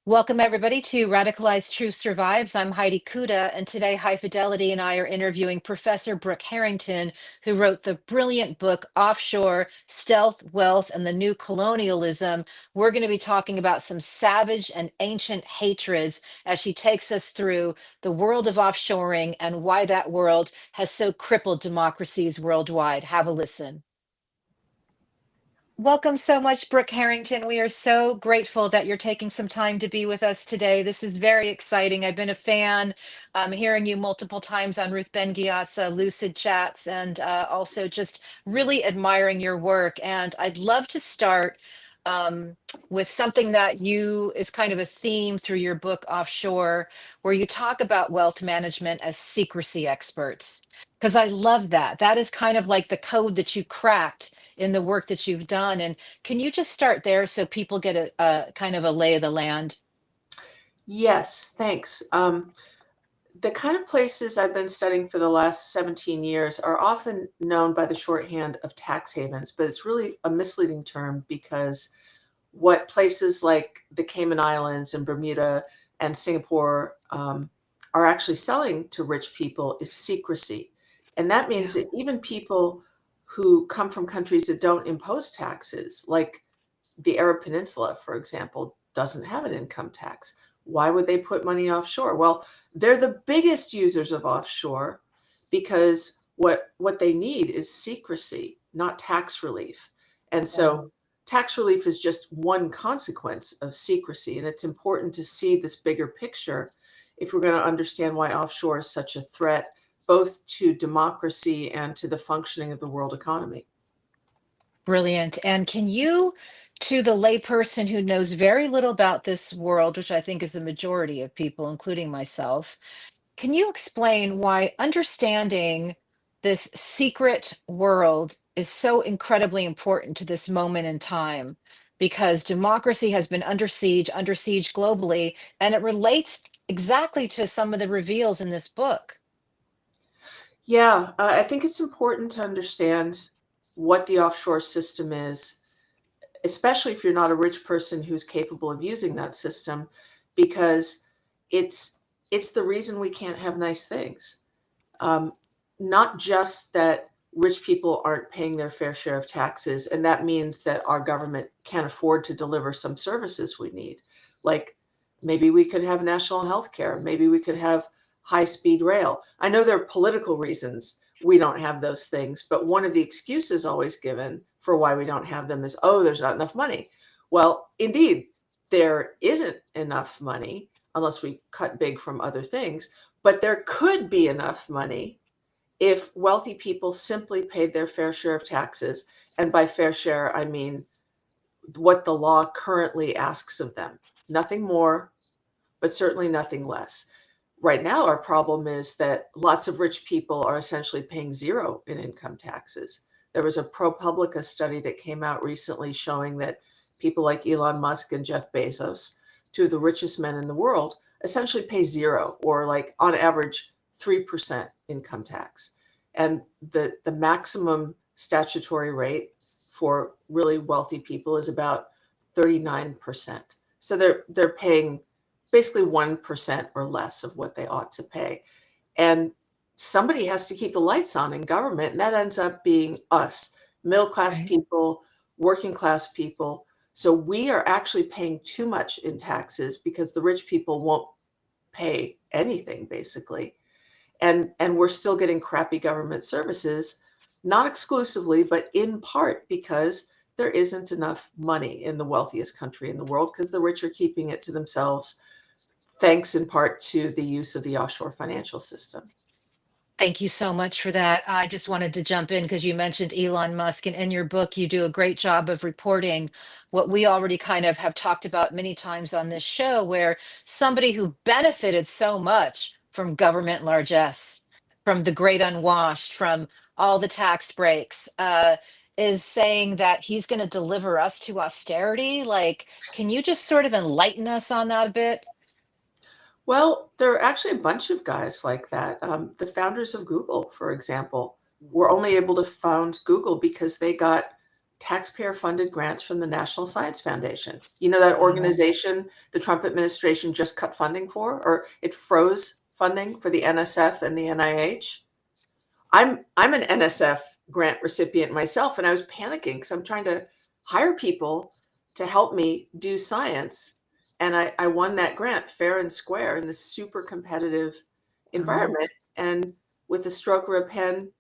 Welcome, everybody, to Radicalized Truth Survives. I'm Heidi Kuda, and today High Fidelity and I are interviewing Professor Brooke Harrington, who wrote the brilliant book Offshore, Stealth, Wealth, and the New Colonialism. We're going to be talking about some savage and ancient hatreds as she takes us through the world of offshoring and why that world has so crippled democracies worldwide. Have a listen. Welcome so much, Brooke Harrington. We are so grateful that you're taking some time to be with us today. This is very exciting. I've been a fan, hearing you multiple times on Ruth Ben-Ghiat's Lucid Chats, and also just really admiring your work. And I'd love to start with something that you is kind of a theme through your book Offshore, where you talk about wealth management as secrecy experts. Because I love that. That is kind of like the code that you cracked in the work that you've done. And can you just start there so people get a kind of a lay of the land? Yes, thanks. The kind of places I've been studying for the last 17 years are often known by the shorthand of tax havens, but it's really a misleading term because what places like the Cayman Islands and Bermuda and Singapore are actually selling to rich people is secrecy. And that means Yeah. that even people who come from countries that don't impose taxes, like the Arab Peninsula, for example, doesn't have an income tax. Why would they put money offshore? Well, they're the biggest users of offshore because what they need is secrecy, not tax relief. And so Wow. tax relief is just one consequence of secrecy. And it's important to see this bigger picture if we're going to understand why offshore is such a threat, both to democracy and to the functioning of the world economy. Brilliant. And can you, to the layperson who knows very little about this world, which I think is the majority of people, including myself, can you explain why understanding this secret world is so incredibly important to this moment in time? Because democracy has been under siege globally, and it relates exactly to some of the reveals in this book. Yeah, I think it's important to understand what the offshore system is, especially if you're not a rich person who's capable of using that system, because it's it's the reason we can't have nice things. Um, Not just that rich people aren't paying their fair share of taxes, and that means that our government can't afford to deliver some services we need. Like maybe we could have national health care, maybe we could have high speed rail. I know there are political reasons we don't have those things, but one of the excuses always given for why we don't have them is, oh, there's not enough money. Well, indeed, there isn't enough money unless we cut big from other things, but there could be enough money if wealthy people simply paid their fair share of taxes. And by fair share, I mean what the law currently asks of them. Nothing more, but certainly nothing less. Right now, our problem is that lots of rich people are essentially paying zero in income taxes. There was a ProPublica study that came out recently showing that people like Elon Musk and Jeff Bezos, two of the richest men in the world, essentially pay zero or like on average 3% income tax. And the maximum statutory rate for really wealthy people is about 39%. So they're paying basically 1% or less of what they ought to pay. And somebody has to keep the lights on in government, and that ends up being us, middle class Right. people, working class people. So we are actually paying too much in taxes because the rich people won't pay anything basically. And we're still getting crappy government services, not exclusively, but in part because there isn't enough money in the wealthiest country in the world because the rich are keeping it to themselves, thanks in part to the use of the offshore financial system. Thank you so much for that. I just wanted to jump in because you mentioned Elon Musk, and in your book, you do a great job of reporting what we already kind of have talked about many times on this show, where somebody who benefited so much from government largesse, from the great unwashed, from all the tax breaks, is saying that he's going to deliver us to austerity. Like, can you just sort of enlighten us on that a bit? Well, there are actually a bunch of guys like that. The founders of Google, for example, were only able to found Google because they got taxpayer-funded grants from the National Science Foundation. You know that Wow. organization the Trump administration just cut funding for, or it froze funding for the NSF and the NIH? I'm an NSF grant recipient myself, and I was panicking because I'm trying to hire people to help me do science. And I won that grant fair and square in this super competitive Wow. environment. And with a stroke of a pen,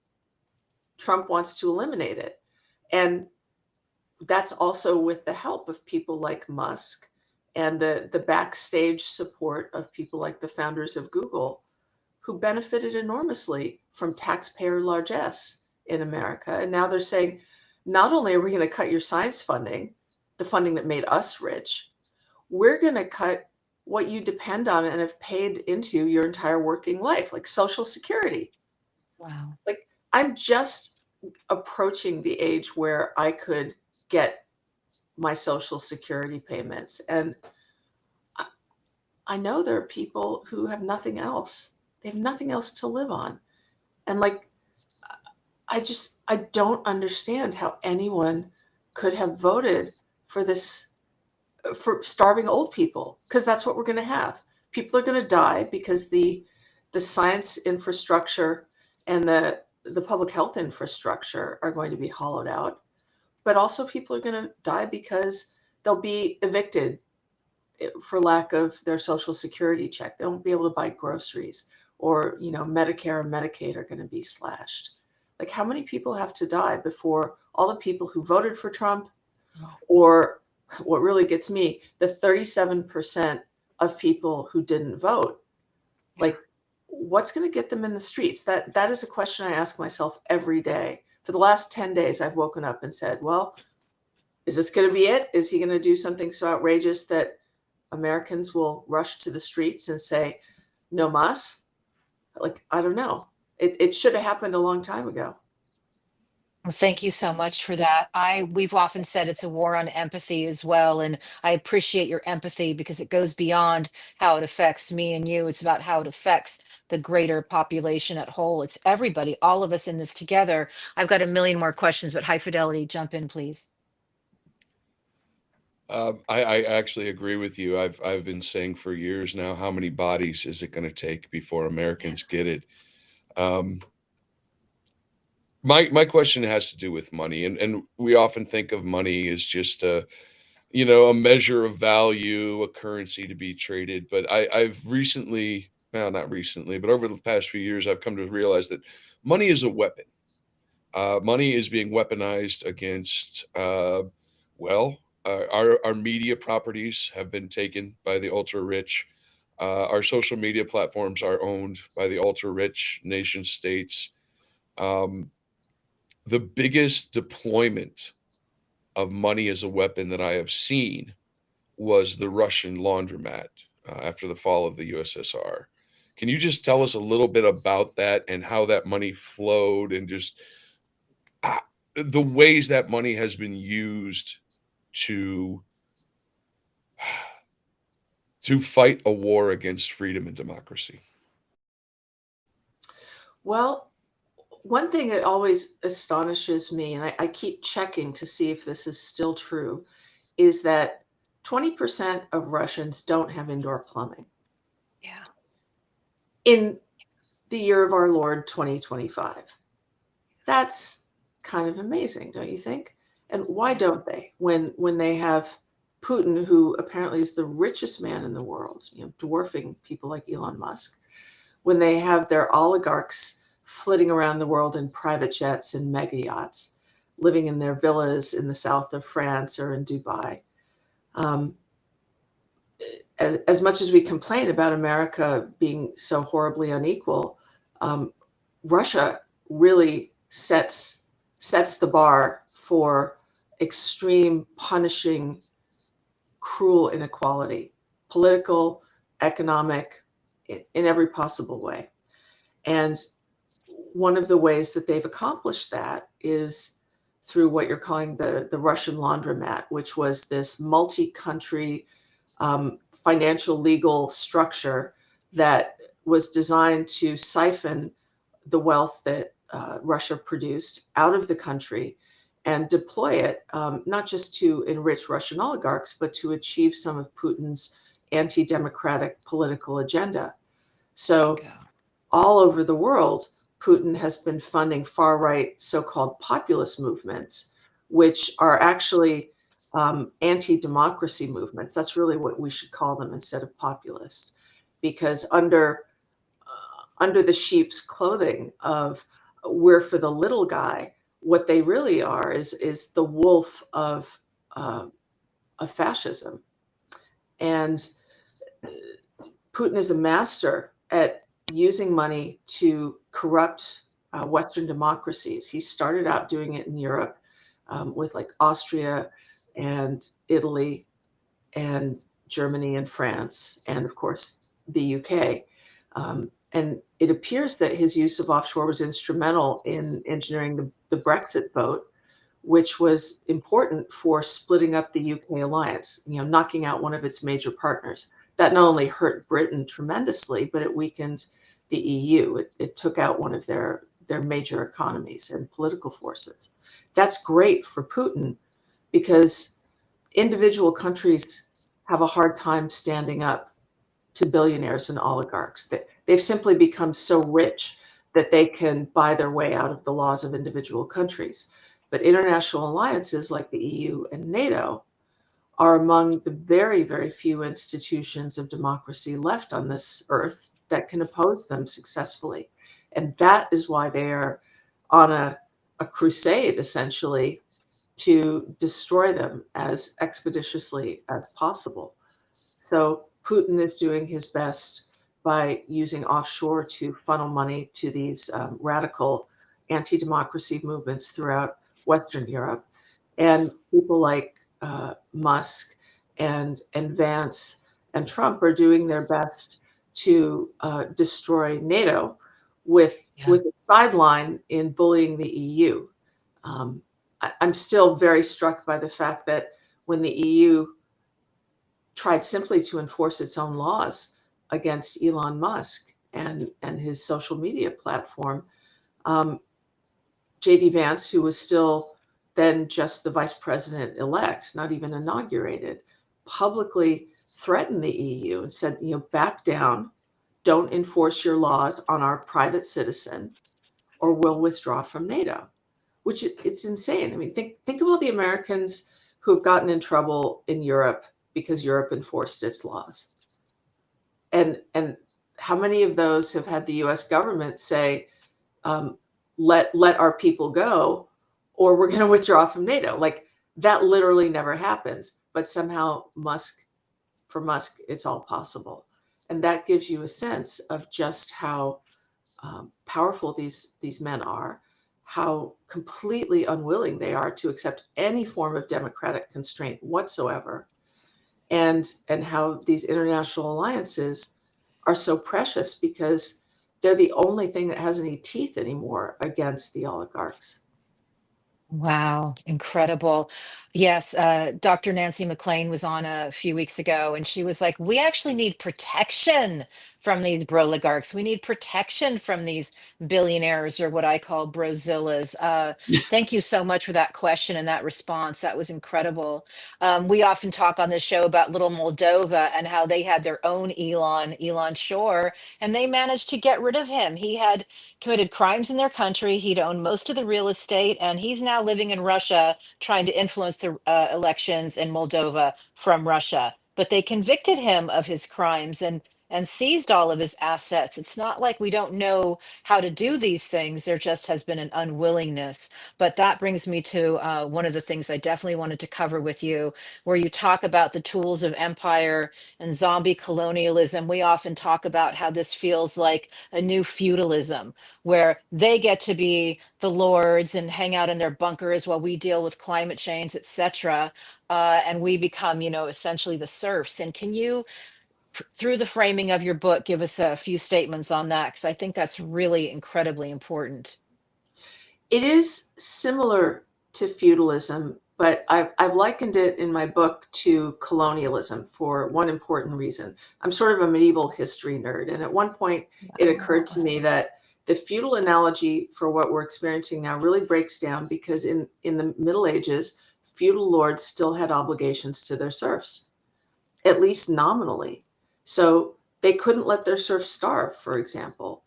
Trump wants to eliminate it. And that's also with the help of people like Musk and the backstage support of people like the founders of Google, who benefited enormously from taxpayer largesse in America. And now they're saying, not only are we going to cut your science funding, the funding that made us rich, we're going to cut what you depend on and have paid into your entire working life, like Social Security. Wow. Like, I'm just approaching the age where I could get my Social Security payments. And I I know there are people who have nothing else. They have nothing else to live on. And like, I don't understand how anyone could have voted for this, for starving old people, because that's what we're going to have. People are going to die because the science infrastructure and the public health infrastructure are going to be hollowed out. But also people are going to die because they'll be evicted for lack of their social security check. They won't be able to buy groceries, or, Medicare and Medicaid are going to be slashed. Like, how many people have to die before all the people who voted for Trump, or what really gets me, the 37% of people who didn't vote? Yeah. Like, what's going to get them in the streets? That is a question I ask myself every day. For the last 10 days, I've woken up and said, well, is this going to be it? Is he going to do something so outrageous that Americans will rush to the streets and say, no mas? Like, I don't know. It should have happened a long time ago. Well, thank you so much for that. We've often said it's a war on empathy as well, and I appreciate your empathy because it goes beyond how it affects me and you. It's about how it affects the greater population at whole. It's everybody, all of us in this together. I've got a million more questions, but high fidelity, jump in, please. I actually agree with you. I've been saying for years now, how many bodies is it going to take before Yeah. Americans get it? Um, my question has to do with money, and we often think of money as just a measure of value, a currency to be traded. But I've recently, well, not recently, but over the past few years, I've come to realize that money is a weapon. Money is being weaponized against, our media properties have been taken by the ultra rich. Our social media platforms are owned by the ultra rich nation states. Um, the biggest deployment of money as a weapon that I have seen was the Russian laundromat after the fall of the USSR. Can you just tell us a little bit about that and how that money flowed, and just uh, the ways that money has been used to fight a war against freedom and democracy? Well, one thing that always astonishes me, and I keep checking to see if this is still true, is that 20% of Russians don't have indoor plumbing Yeah. in the year of our Lord 2025. That's kind of amazing, don't you think? And why Yeah. don't they? When they have Putin, who apparently is the richest man in the world, dwarfing people like Elon Musk, when they have their oligarchs flitting around the world in private jets and mega yachts, living in their villas in the south of France or in Dubai. Um, as much as we complain about America being so horribly unequal, um, Russia really sets the bar for extreme, punishing, cruel inequality, political, economic, in every possible way. And one of the ways that they've accomplished that is through what you're calling the Russian laundromat, which was this multi-country financial legal structure that was designed to siphon the wealth that Russia produced out of the country and deploy it, not just to enrich Russian oligarchs, but to achieve some of Putin's anti-democratic political agenda. So Yeah. all over the world, Putin has been funding far-right so-called populist movements, which are actually anti-democracy movements. That's really what we should call them instead of populist, because under the sheep's clothing of we're for the little guy, what they really are is the wolf of fascism. And Putin is a master at using money to corrupt Western democracies. He started out doing it in Europe with like Austria and Italy and Germany and France, and of course the UK. And it appears that his use of offshore was instrumental in engineering the Brexit vote, which was important for splitting up the UK alliance, knocking out one of its major partners. That not only hurt Britain tremendously, but it weakened the EU. It took out one of their major economies and political forces. That's great for Putin because individual countries have a hard time standing up to billionaires and oligarchs. They've simply become so rich that they can buy their way out of the laws of individual countries. But international alliances like the EU and NATO are among the very, very few institutions of democracy left on this earth that can oppose them successfully. And that is why they are on a crusade, essentially, to destroy them as expeditiously as possible. So Putin is doing his best by using offshore to funnel money to these radical anti-democracy movements throughout Western Europe. And people like Musk and Vance and Trump are doing their best to destroy NATO with a sideline in bullying the EU. I'm still very struck by the fact that when the EU tried simply to enforce its own laws against Elon Musk and his social media platform, J.D. Vance, who was still then just the vice president elect, not even inaugurated, publicly threatened the EU and said, back down, don't enforce your laws on our private citizen, or we'll withdraw from NATO. Which it's insane. I mean, think of all the Americans who have gotten in trouble in Europe because Europe enforced its laws. And how many of those have had the US government say, let our people go, or we're going to withdraw from NATO? Like, that literally never happens. But somehow for Musk, it's all possible. And that gives you a sense of just how powerful these men are, how completely unwilling they are to accept any form of democratic constraint whatsoever, and how these international alliances are so precious because they're the only thing that has any teeth anymore against the oligarchs. Wow, incredible. Yes, Dr. Nancy McLean was on a few weeks ago, and she was like, we actually need protection from these broligarchs. We need protection from these billionaires, or what I call brozillas. Thank you so much for that question and that response. That was incredible. We often talk on this show about little Moldova and how they had their own Elon Shore, and they managed to get rid of him. He had committed crimes in their country. He'd owned most of the real estate, and he's now living in Russia, trying to influence the elections in Moldova from Russia. But they convicted him of his crimes and seized all of his assets. It's not like we don't know how to do these things. There just has been an unwillingness. But that brings me to one of the things I definitely wanted to cover with you, where you talk about the tools of empire and zombie colonialism. We often talk about how this feels like a new feudalism, where they get to be the lords and hang out in their bunkers while we deal with climate change, etc. And we become, essentially the serfs. And can you, through the framing of your book, give us a few statements on that? Because I think that's really incredibly important. It is similar to feudalism, but I've likened it in my book to colonialism for one important reason. I'm sort of a medieval history nerd, and at one point it occurred to me that the feudal analogy for what we're experiencing now really breaks down because in the Middle Ages, feudal lords still had obligations to their serfs, at least nominally. So they couldn't let their serfs starve, for example.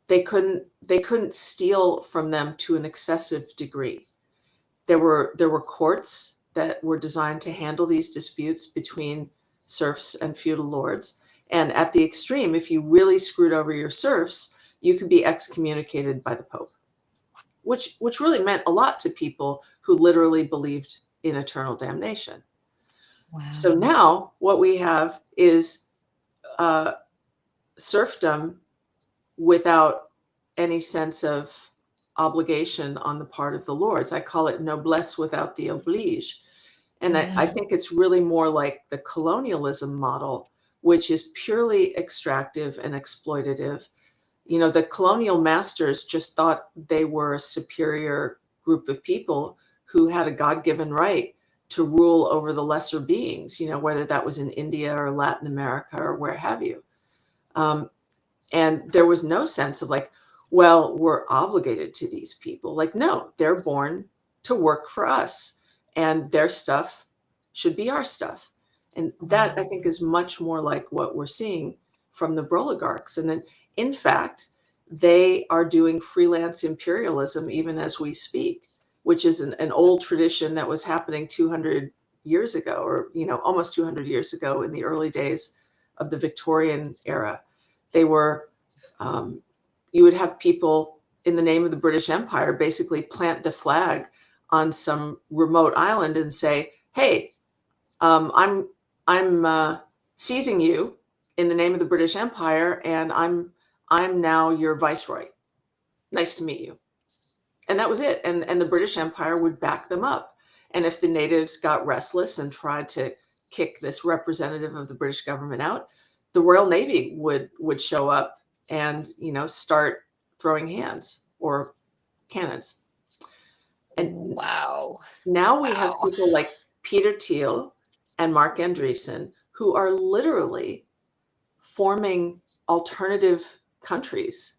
They couldn't steal from them to an excessive degree. There were courts that were designed to handle these disputes between serfs and feudal lords. And at the extreme, if you really screwed over your serfs, you could be excommunicated by the Pope, which really meant a lot to people who literally believed in eternal damnation. So Wow. now what we have is uh, serfdom without any sense of obligation on the part of the lords. I call it noblesse without the oblige. And I Yeah. think it's really more like the colonialism model, which is purely extractive and exploitative. You know, the colonial masters just thought they were a superior group of people who had a God-given right to rule over the lesser beings, you know, whether that was in India or Latin America or where have you. Um, and there was no sense of like, well, we're obligated to these people. Like, no, they're born to work for us, and their stuff should be our stuff. And that, I Wow. think, is much more like what we're seeing from the oligarchs. And then, in fact, they are doing freelance imperialism even as we speak, which is an old tradition that was happening 200 years ago, or, you know, almost 200 years ago in the early days of the Victorian era. They were, um, you would have people in the name of the British Empire basically plant the flag on some remote island and say, "Hey, I'm seizing you in the name of the British Empire, and I'm now your viceroy. Nice to meet you." And that was it. And the British Empire would back them up. And if the natives got restless and tried to kick this representative of the British government out, the Royal Navy would show up and, you know, start throwing hands or cannons. And Wow. now we have Wow. people like Peter Thiel and Mark Andreessen who are literally forming alternative countries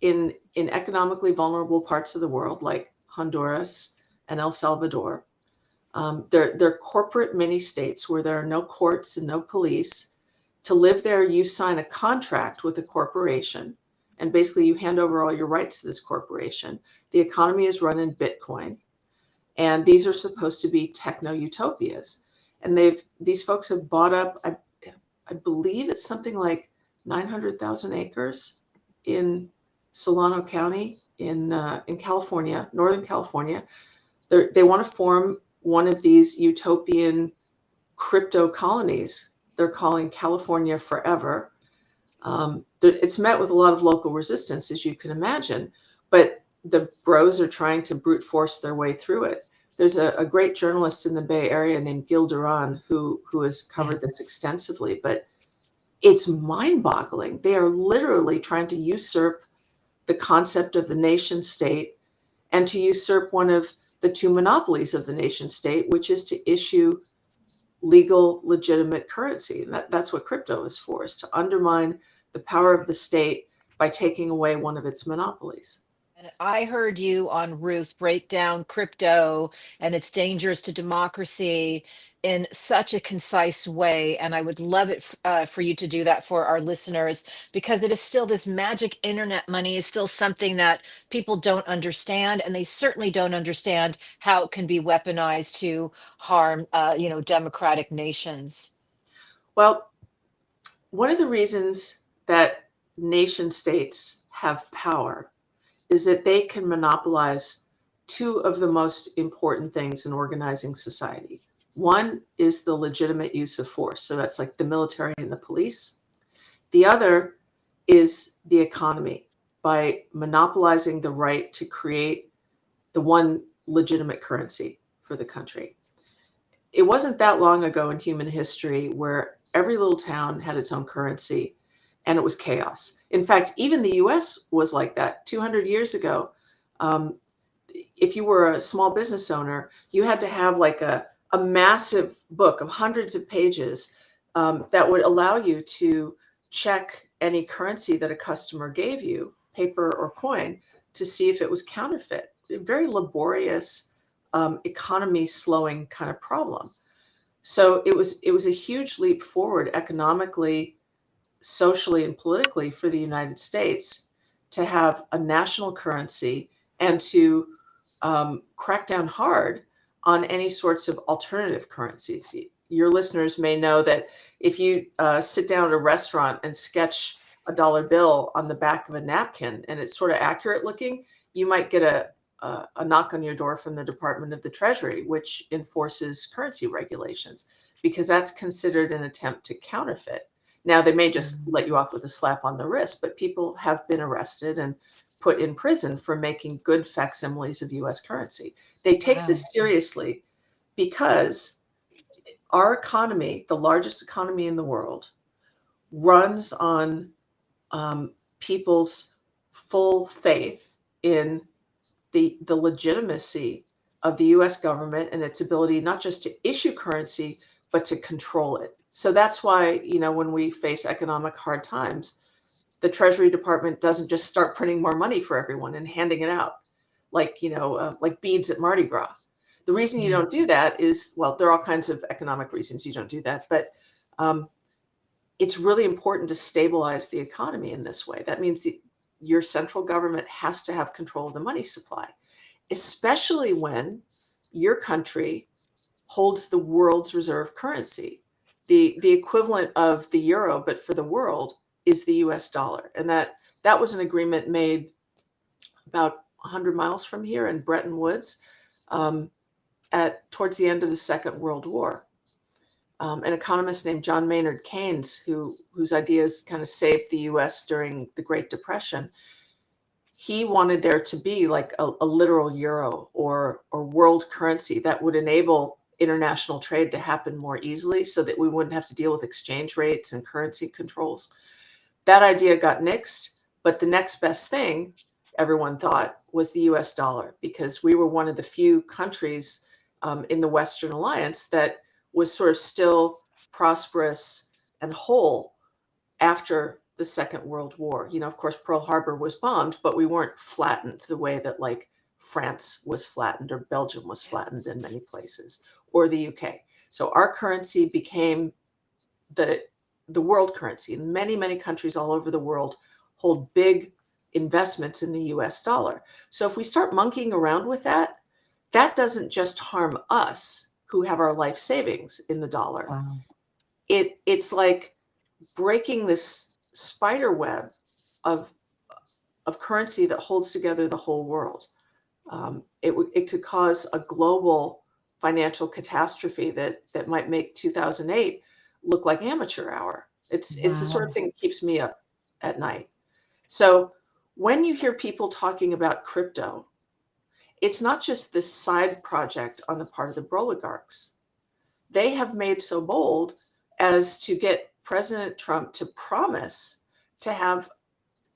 in economically vulnerable parts of the world, like Honduras and El Salvador. They're corporate mini states where there are no courts and no police. To live there, you sign a contract with a corporation, and basically you hand over all your rights to this corporation. The economy is run in Bitcoin, and these are supposed to be techno utopias. And these folks have bought up, I believe it's something like 900,000 acres in Solano County in California, Northern California. They want to form one of these utopian crypto colonies. They're calling California Forever. It's met with a lot of local resistance, as you can imagine, but the bros are trying to brute force their way through it. There's a great journalist in the Bay Area named Gil Duran who has Yeah. covered this extensively, but it's mind-boggling. They are literally trying to usurp the concept of the nation state and to usurp one of the two monopolies of the nation state, which is to issue legal, legitimate currency. And that's what crypto is for, is to undermine the power of the state by taking away one of its monopolies. And I heard you on Ruth break down crypto and its dangers to democracy in such a concise way. And I would love it for you to do that for our listeners, because it is still, this magic internet money is still something that people don't understand. And they certainly don't understand how it can be weaponized to harm, democratic nations. Well, one of the reasons that nation states have power is that they can monopolize two of the most important things in organizing society. One is the legitimate use of force. So that's like the military and the police. The other is the economy by monopolizing the right to create the one legitimate currency for the country. It wasn't that long ago in human history where every little town had its own currency and it was chaos. In fact, even the US was like that 200 years ago. Um, if you were a small business owner, you had to have like a massive book of hundreds of pages that would allow you to check any currency that a customer gave you, paper or coin, to see if it was counterfeit. A very laborious, economy slowing kind of problem. So it was a huge leap forward economically, socially, and politically for the United States to have a national currency and to crack down hard on any sorts of alternative currencies. Your listeners may know that if you sit down at a restaurant and sketch a dollar bill on the back of a napkin and it's sort of accurate looking, you might get a knock on your door from the Department of the Treasury, which enforces currency regulations, because that's considered an attempt to counterfeit. Now, they may just let you off with a slap on the wrist, but people have been arrested and put in prison for making good facsimiles of US currency. They take Wow. this seriously because our economy, the largest economy in the world, runs on people's full faith in the legitimacy of the US government and its ability not just to issue currency, but to control it. So that's why, when we face economic hard times, the Treasury Department doesn't just start printing more money for everyone and handing it out like, like beads at Mardi Gras. The reason you don't do that is, well, there are all kinds of economic reasons you don't do that, but it's really important to stabilize the economy in this way. That means your central government has to have control of the money supply, especially when your country holds the world's reserve currency. The equivalent of the euro, but for the world, is the US dollar. And that was an agreement made about 100 miles from here in Bretton Woods towards the end of the Second World War. An economist named John Maynard Keynes, whose ideas kind of saved the US during the Great Depression, he wanted there to be like a literal euro or world currency that would enable international trade to happen more easily so that we wouldn't have to deal with exchange rates and currency controls. That idea got nixed, but the next best thing, everyone thought, was the US dollar, because we were one of the few countries in the Western Alliance that was sort of still prosperous and whole after the Second World War. Of course, Pearl Harbor was bombed, but we weren't flattened the way that like France was flattened or Belgium was flattened in many places, or the UK. So our currency became the world currency. And many, many countries all over the world hold big investments in the US dollar. So if we start monkeying around with that, that doesn't just harm us who have our life savings in the dollar. Wow. It's like breaking this spider web of currency that holds together the whole world. It could cause a global financial catastrophe that might make 2008 look like amateur hour. It's the sort of Wow. thing that keeps me up at night. So when you hear people talking about crypto, it's not just this side project on the part of the oligarchs. They have made so bold as to get President Trump to promise to have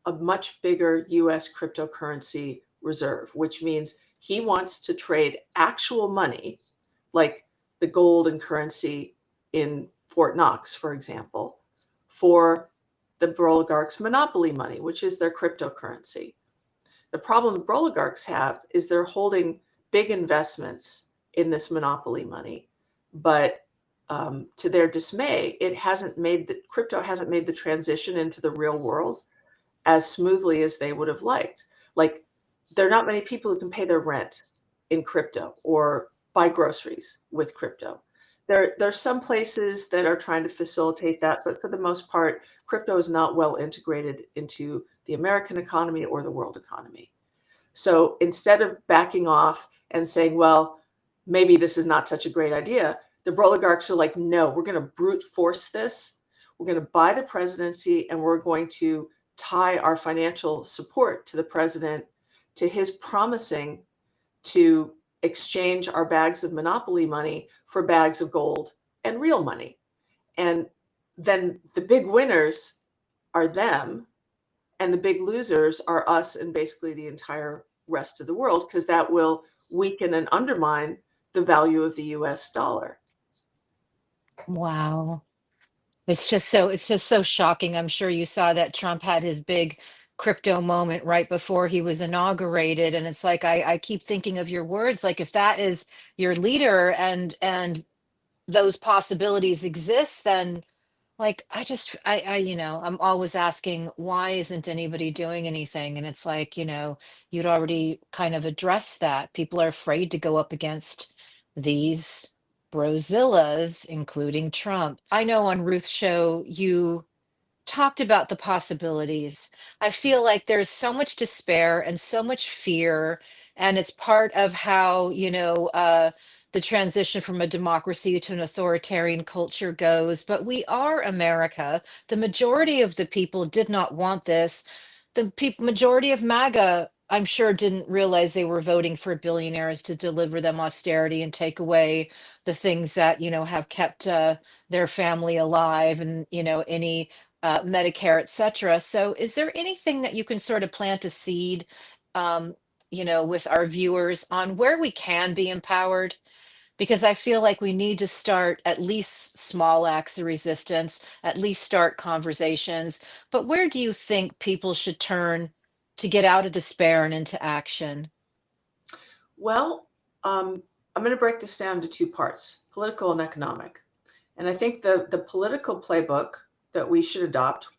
a much bigger US cryptocurrency reserve, which means he wants to trade actual money, like the gold and currency in Fort Knox, for example, for the oligarchs' monopoly money, which is their cryptocurrency. The problem the oligarchs have is they're holding big investments in this monopoly money, but to their dismay, crypto hasn't made the transition into the real world as smoothly as they would have liked. Like, there are not many people who can pay their rent in crypto or buy groceries with crypto. There's some places that are trying to facilitate that, but for the most part, crypto is not well integrated into the American economy or the world economy. So instead of backing off and saying, well, maybe this is not such a great idea, the oligarchs are like, no, we're going to brute force this. We're going to buy the presidency, and we're going to tie our financial support to the president, to his promising to exchange our bags of monopoly money for bags of gold and real money. And then the big winners are them, and the big losers are us and basically the entire rest of the world, because that will weaken and undermine the value of the US dollar. Wow. It's just so shocking. I'm sure you saw that Trump had his big crypto moment right before he was inaugurated. And it's like I keep thinking of your words, like if that is your leader and those possibilities exist, then like I'm always asking, why isn't anybody doing anything? And it's like, you'd already kind of addressed that. People are afraid to go up against these brozillas, including Trump. I know on Ruth's show you talked about the possibilities. I feel like there's so much despair and so much fear, and it's part of how, the transition from a democracy to an authoritarian culture goes. But we are America. The majority of the people did not want this. The majority of MAGA, I'm sure, didn't realize they were voting for billionaires to deliver them austerity and take away the things that, have kept their family alive and, any Medicare, et cetera. So is there anything that you can sort of plant a seed, um, with our viewers on where we can be empowered? Because I feel like we need to start at least small acts of resistance, at least start conversations. But where do you think people should turn to get out of despair and into action? Well, I'm going to break this down to two parts, political and economic. And I think the political playbook that we should adopt,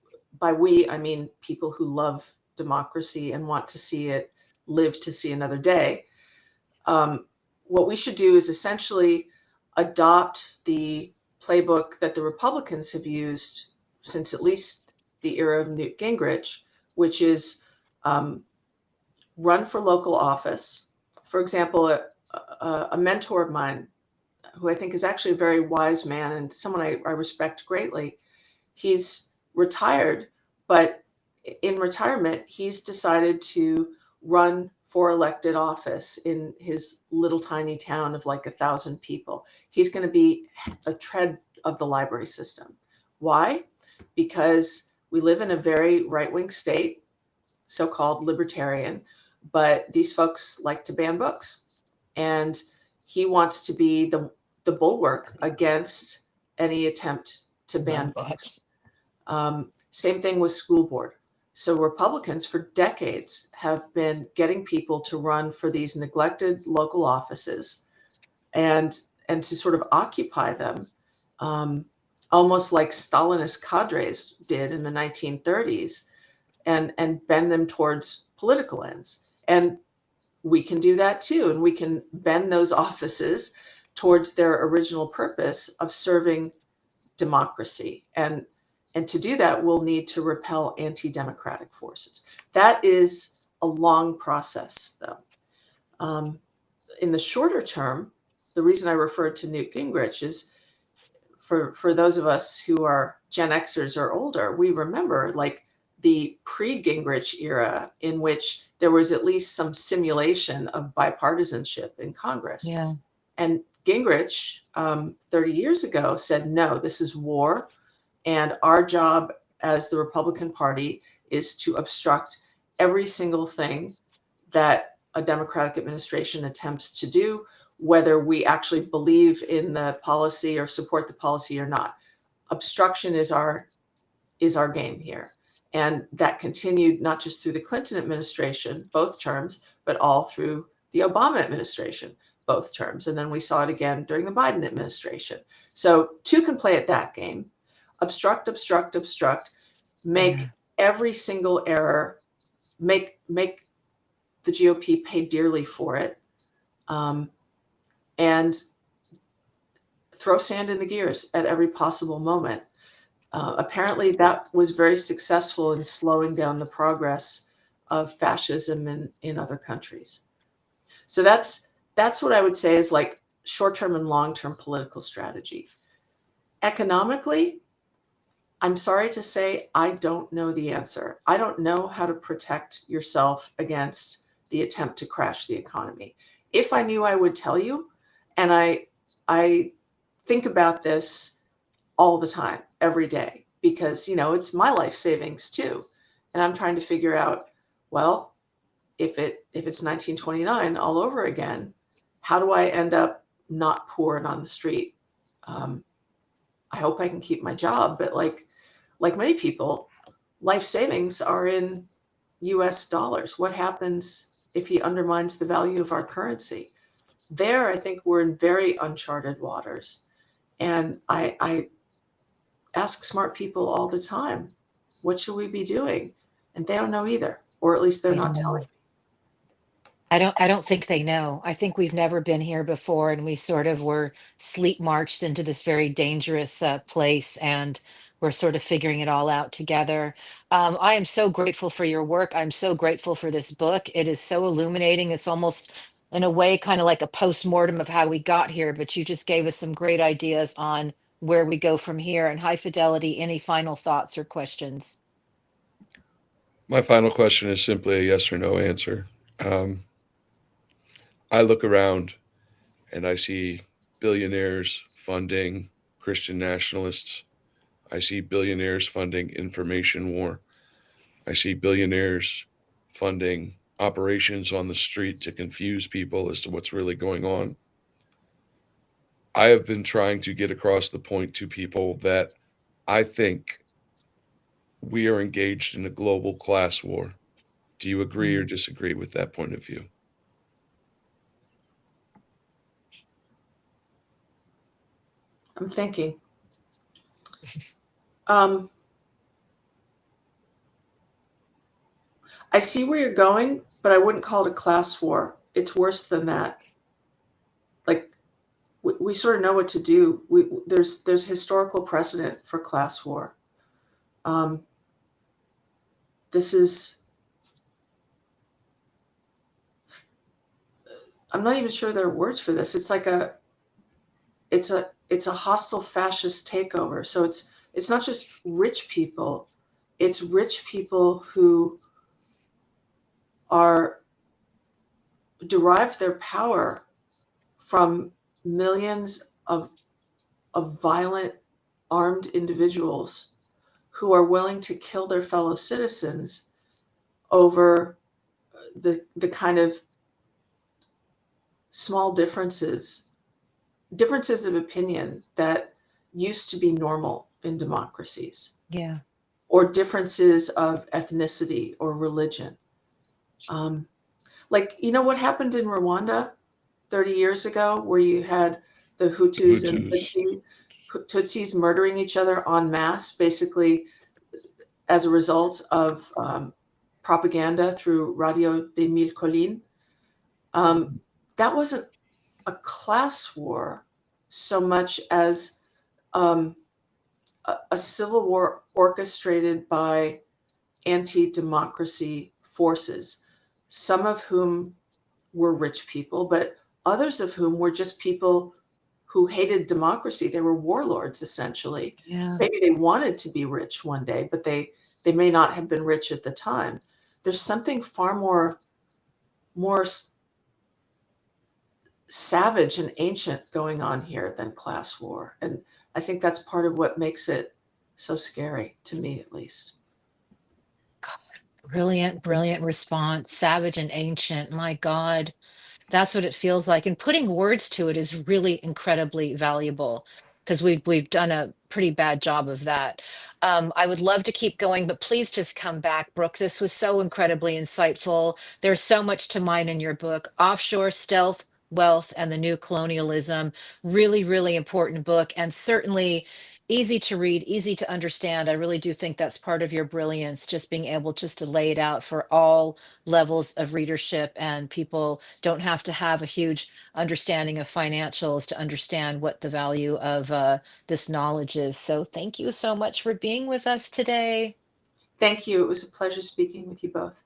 by we, I mean people who love democracy and want to see it live to see another day. What we should do is essentially adopt the playbook that the Republicans have used since at least the era of Newt Gingrich, which is um, run for local office. For example, a mentor of mine, who I think is actually a very wise man and someone I respect greatly, he's retired, but in retirement, he's decided to run for elected office in his little tiny town of like 1,000 people. He's going to be a tread of the library system. Why? Because we live in a very right-wing state, so-called libertarian, but these folks like to ban books. And he wants to be the bulwark against any attempt to ban Love books. that. Same thing with school board. So Republicans for decades have been getting people to run for these neglected local offices and to sort of occupy them, um, almost like Stalinist cadres did in the 1930s, and bend them towards political ends. And we can do that too, and we can bend those offices towards their original purpose of serving democracy. And to do that, we'll need to repel anti-democratic forces. That is a long process, though. In the shorter term, the reason I referred to Newt Gingrich is for those of us who are Gen Xers or older, we remember like the pre-Gingrich era in which there was at least some simulation of bipartisanship in Congress. Yeah. And Gingrich, 30 years ago, said, no, this is war. And our job as the Republican Party is to obstruct every single thing that a Democratic administration attempts to do, whether we actually believe in the policy or support the policy or not. Obstruction is our game here. And that continued not just through the Clinton administration, both terms, but all through the Obama administration, both terms. And then we saw it again during the Biden administration. So two can play at that game. Obstruct, obstruct, obstruct, make Yeah. every single error, make the GOP pay dearly for it, um, and throw sand in the gears at every possible moment. Apparently, that was very successful in slowing down the progress of fascism in other countries. So that's what I would say is like short-term and long-term political strategy. Economically, I'm sorry to say, I don't know the answer. I don't know how to protect yourself against the attempt to crash the economy. If I knew, I would tell you. And I think about this all the time, every day, because, it's my life savings too. And I'm trying to figure out, well, if it's 1929 all over again, how do I end up not poor and on the street? I hope I can keep my job, but like many people, life savings are in US dollars. What happens if he undermines the value of our currency? There, I think we're in very uncharted waters. And I ask smart people all the time, what should we be doing? And they don't know either, or at least they're I not know. telling. I don't think they know. I think we've never been here before, and we sort of were sleep marched into this very dangerous place, and we're sort of figuring it all out together. I am so grateful for your work. I'm so grateful for this book. It is so illuminating. It's almost, in a way, kind of like a post-mortem of how we got here, but you just gave us some great ideas on where we go from here. And High Fidelity, any final thoughts or questions? My final question is simply a yes or no answer. Um, I look around and I see billionaires funding Christian nationalists. I see billionaires funding information war. I see billionaires funding operations on the street to confuse people as to what's really going on. I have been trying to get across the point to people that I think we are engaged in a global class war. Do you agree or Mm. disagree with that point of view? I'm thinking. Um, I see where you're going, but I wouldn't call it a class war. It's worse than that. Like we sort of know what to do. There's historical precedent for class war. Um, this is, I'm not even sure there are words for this. It's like it's a hostile fascist takeover. So it's not just rich people. It's rich people who are derive their power from millions of violent armed individuals who are willing to kill their fellow citizens over the kind of small differences of opinion that used to be normal in democracies, Yeah. or differences of ethnicity or religion. Like, you know what happened in Rwanda 30 years ago, where you had the Hutus and Hutus. Tutsis murdering each other en masse, basically as a result of propaganda through Radio des Mille Collines. That wasn't a class war so much as um, a civil war orchestrated by anti-democracy forces, some of whom were rich people, but others of whom were just people who hated democracy. They were warlords, essentially. Yeah. Maybe they wanted to be rich one day, but they may not have been rich at the time. There's something far more savage and ancient going on here than class war, and I think that's part of what makes it so scary, to me at least. Brilliant, brilliant response. Savage and ancient. My God. That's what it feels like. And putting words to it is really incredibly valuable because we've done a pretty bad job of that. I would love to keep going, but please just come back, Brooke. This was so incredibly insightful. There's so much to mine in your book. Offshore Stealth, Wealth, and the New Colonialism. Really, really important book, and certainly easy to read, easy to understand. I really do think that's part of your brilliance, just being able just to lay it out for all levels of readership, and people don't have to have a huge understanding of financials to understand what the value of this knowledge is. So thank you so much for being with us today. Thank you. It was a pleasure speaking with you both.